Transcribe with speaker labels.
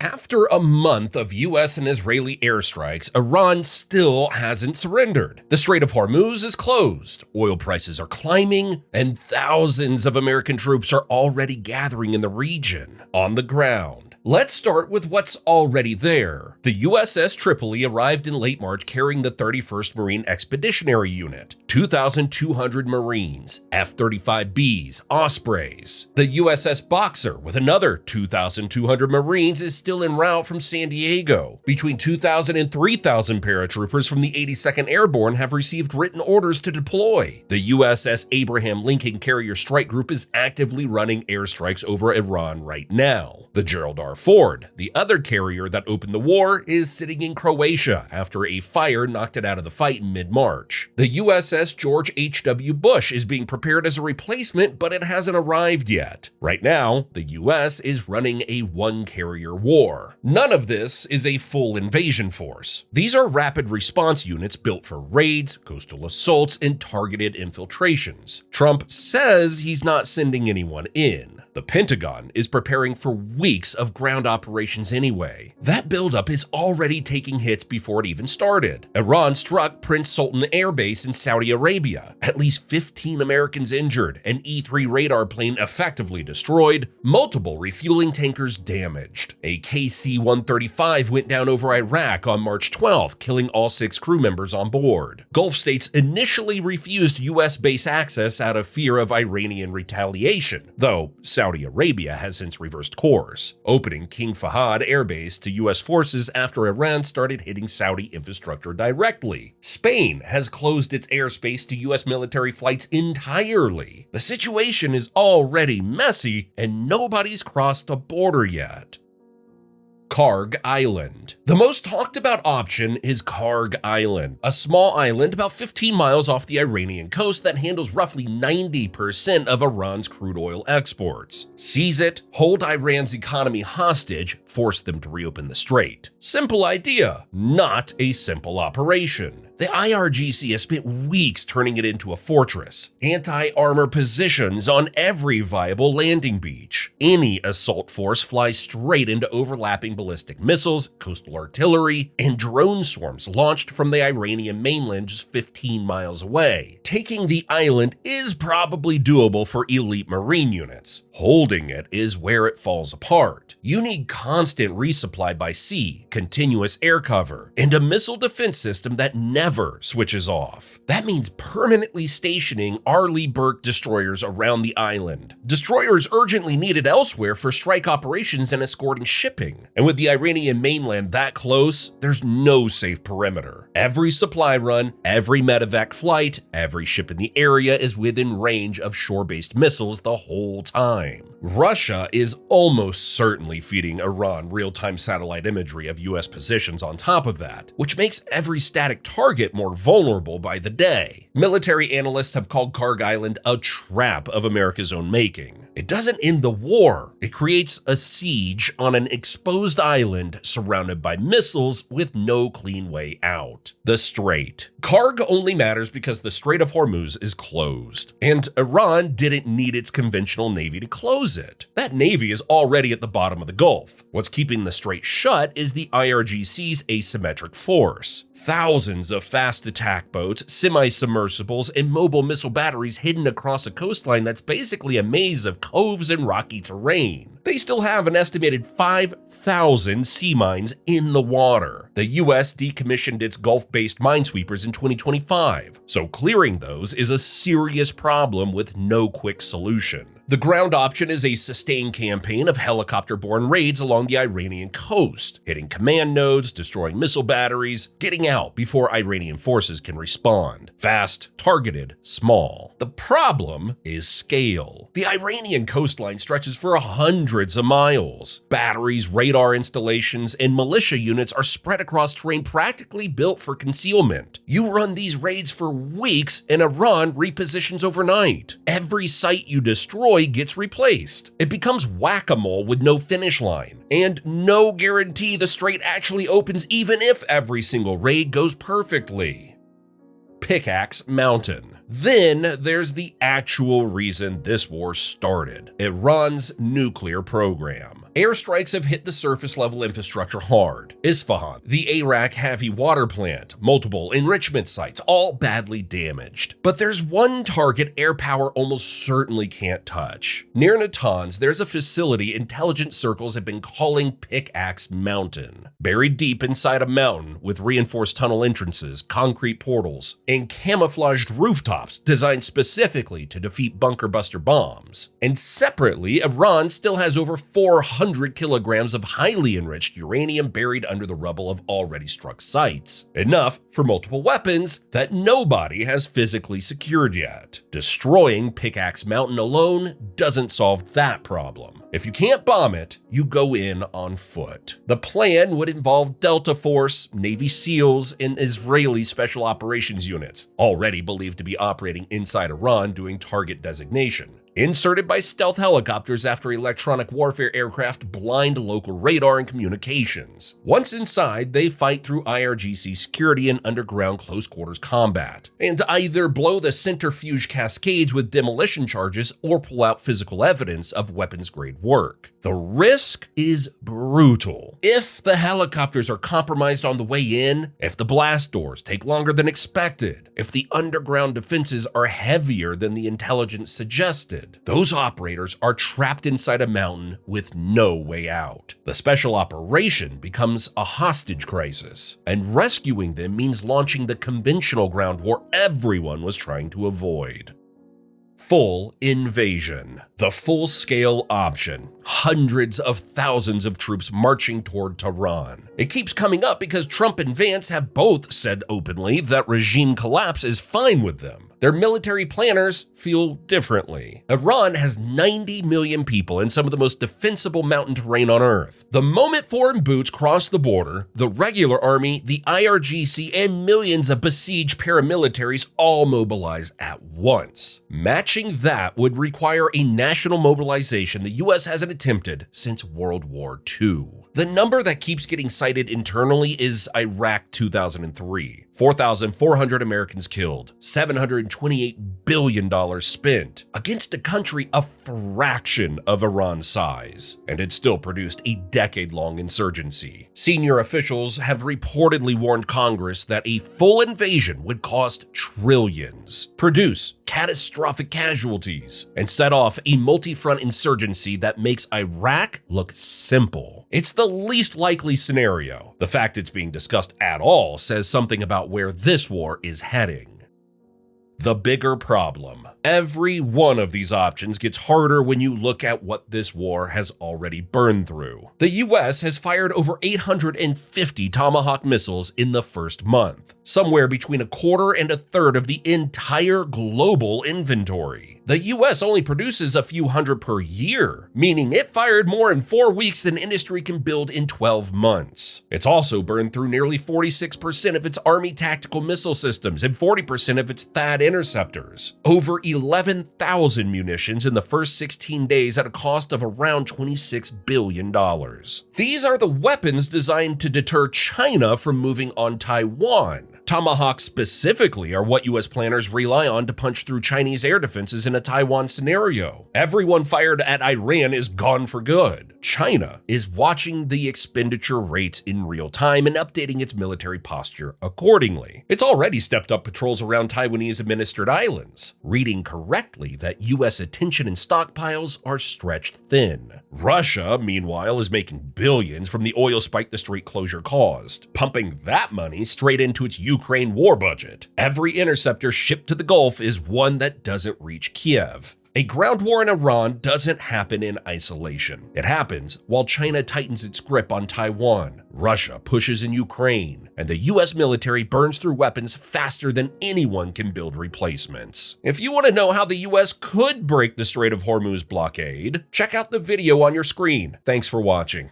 Speaker 1: After a month of US and Israeli airstrikes, Iran still hasn't surrendered. The Strait of Hormuz is closed, oil prices are climbing, and thousands of American troops are already gathering in the region, on the ground. Let's start with what's already there. The USS Tripoli arrived in late March carrying the 31st Marine Expeditionary Unit, 2,200 Marines, F-35Bs, Ospreys. The USS Boxer, with another 2,200 Marines, is still en route from San Diego. Between 2,000 and 3,000 paratroopers from the 82nd Airborne have received written orders to deploy. The USS Abraham Lincoln Carrier Strike Group is actively running airstrikes over Iran right now. The Gerald R. Ford, the other carrier that opened the war, is sitting in Croatia after a fire knocked it out of the fight in mid-March. The USS George H.W. Bush is being prepared as a replacement, but it hasn't arrived yet. Right now, the US is running a one-carrier war. None of this is a full invasion force. These are rapid response units built for raids, coastal assaults, and targeted infiltrations. Trump says he's not sending anyone in. The Pentagon is preparing for weeks of ground operations anyway. That buildup is already taking hits before it even started. Iran struck Prince Sultan Air Base in Saudi Arabia. At least 15 Americans injured, an E-3 radar plane effectively destroyed, multiple refueling tankers damaged. A KC-135 went down over Iraq on March 12th, killing all 6 crew members on board. Gulf states initially refused U.S. base access out of fear of Iranian retaliation, though Saudi Arabia has since reversed course, opening King Fahd Air Base to U.S. forces after Iran started hitting Saudi infrastructure directly. Spain has closed its airspace to U.S. military flights entirely. The situation is already messy, and nobody's crossed a border yet. Karg Island. The most talked about option is Karg Island, a small island about 15 miles off the Iranian coast that handles roughly 90% of Iran's crude oil exports. Seize it, hold Iran's economy hostage, force them to reopen the strait. Simple idea, not a simple operation. The IRGC has spent weeks turning it into a fortress. Anti-armor positions on every viable landing beach. Any assault force flies straight into overlapping ballistic missiles, coastal artillery, and drone swarms launched from the Iranian mainland just 15 miles away. Taking the island is probably doable for elite Marine units. Holding it is where it falls apart. You need constant resupply by sea, continuous air cover, and a missile defense system that never switches off. That means permanently stationing Arleigh Burke destroyers around the island. Destroyers urgently needed elsewhere for strike operations and escorting shipping. And with the Iranian mainland that close, there's no safe perimeter. Every supply run, every medevac flight, every ship in the area is within range of shore-based missiles the whole time. Russia is almost certainly feeding Iran real-time satellite imagery of US positions on top of that, which makes every static target more vulnerable by the day. Military analysts have called Karg Island a trap of America's own making. It doesn't end the war. It creates a siege on an exposed island surrounded by missiles with no clean way out. The Strait. Karg only matters because the Strait of Hormuz is closed, and Iran didn't need its conventional navy to close it. That navy is already at the bottom of the Gulf. What's keeping the strait shut is the IRGC's asymmetric force. Thousands of fast attack boats, semi-submersibles, and mobile missile batteries hidden across a coastline that's basically a maze of coves and rocky terrain. They still have an estimated 5,000 sea mines in the water. The US decommissioned its Gulf-based minesweepers in 2025, so clearing those is a serious problem with no quick solution. The ground option is a sustained campaign of helicopter-borne raids along the Iranian coast, hitting command nodes, destroying missile batteries, getting out before Iranian forces can respond. Fast, targeted, small. The problem is scale. The Iranian coastline stretches for hundreds of miles. Batteries, radar installations, and militia units are spread across terrain practically built for concealment. You run these raids for weeks and Iran repositions overnight. Every site you destroy gets replaced. It becomes whack-a-mole with no finish line, and no guarantee the strait actually opens even if every single raid goes perfectly. Pickaxe Mountain. Then there's the actual reason this war started: Iran's nuclear program. Airstrikes have hit the surface-level infrastructure hard. Isfahan, the Arak heavy water plant, multiple enrichment sites, all badly damaged. But there's one target air power almost certainly can't touch. Near Natanz, there's a facility intelligence circles have been calling Pickaxe Mountain. Buried deep inside a mountain with reinforced tunnel entrances, concrete portals, and camouflaged rooftops designed specifically to defeat bunker buster bombs. And separately, Iran still has over 400 kilograms of highly enriched uranium buried under the rubble of already struck sites. Enough for multiple weapons that nobody has physically secured yet. Destroying Pickaxe Mountain alone doesn't solve that problem. If you can't bomb it, you go in on foot. The plan would involve Delta Force, Navy SEALs, and Israeli Special Operations units, already believed to be operating inside Iran doing target designation. Inserted by stealth helicopters after electronic warfare aircraft blind local radar and communications. Once inside, they fight through IRGC security and underground close-quarters combat, and either blow the centrifuge cascades with demolition charges or pull out physical evidence of weapons-grade work. The risk is brutal. If the helicopters are compromised on the way in, if the blast doors take longer than expected, if the underground defenses are heavier than the intelligence suggested, those operators are trapped inside a mountain with no way out. The special operation becomes a hostage crisis, and rescuing them means launching the conventional ground war everyone was trying to avoid. Full invasion. The full-scale option. Hundreds of thousands of troops marching toward Tehran. It keeps coming up because Trump and Vance have both said openly that regime collapse is fine with them. Their military planners feel differently. Iran has 90 million people in some of the most defensible mountain terrain on Earth. The moment foreign boots cross the border, the regular army, the IRGC, and millions of besieged paramilitaries all mobilize at once. Matching that would require a national mobilization the US hasn't attempted since World War II. The number that keeps getting cited internally is Iraq 2003. 4,400 Americans killed, $728 billion spent against a country a fraction of Iran's size, and it still produced a decade-long insurgency. Senior officials have reportedly warned Congress that a full invasion would cost trillions, produce catastrophic casualties, and set off a multi-front insurgency that makes Iraq look simple. It's the least likely scenario. The fact it's being discussed at all says something about where this war is heading. The bigger problem. Every one of these options gets harder when you look at what this war has already burned through. The US has fired over 850 Tomahawk missiles in the first month, somewhere between a quarter and a third of the entire global inventory. The US only produces a few hundred per year, meaning it fired more in 4 weeks than industry can build in 12 months. It's also burned through nearly 46% of its Army tactical missile systems and 40% of its THAAD interceptors. Over 11,000 munitions in the first 16 days at a cost of around $26 billion. These are the weapons designed to deter China from moving on Taiwan. Tomahawks specifically are what US planners rely on to punch through Chinese air defenses in a Taiwan scenario. Everyone fired at Iran is gone for good. China is watching the expenditure rates in real time and updating its military posture accordingly. It's already stepped up patrols around Taiwanese-administered islands, reading correctly that US attention and stockpiles are stretched thin. Russia, meanwhile, is making billions from the oil spike the strait closure caused, pumping that money straight into its Ukraine war budget. Every interceptor shipped to the Gulf is one that doesn't reach Kiev. A ground war in Iran doesn't happen in isolation. It happens while China tightens its grip on Taiwan, Russia pushes in Ukraine, and the US military burns through weapons faster than anyone can build replacements. If you want to know how the US could break the Strait of Hormuz blockade, check out the video on your screen. Thanks for watching.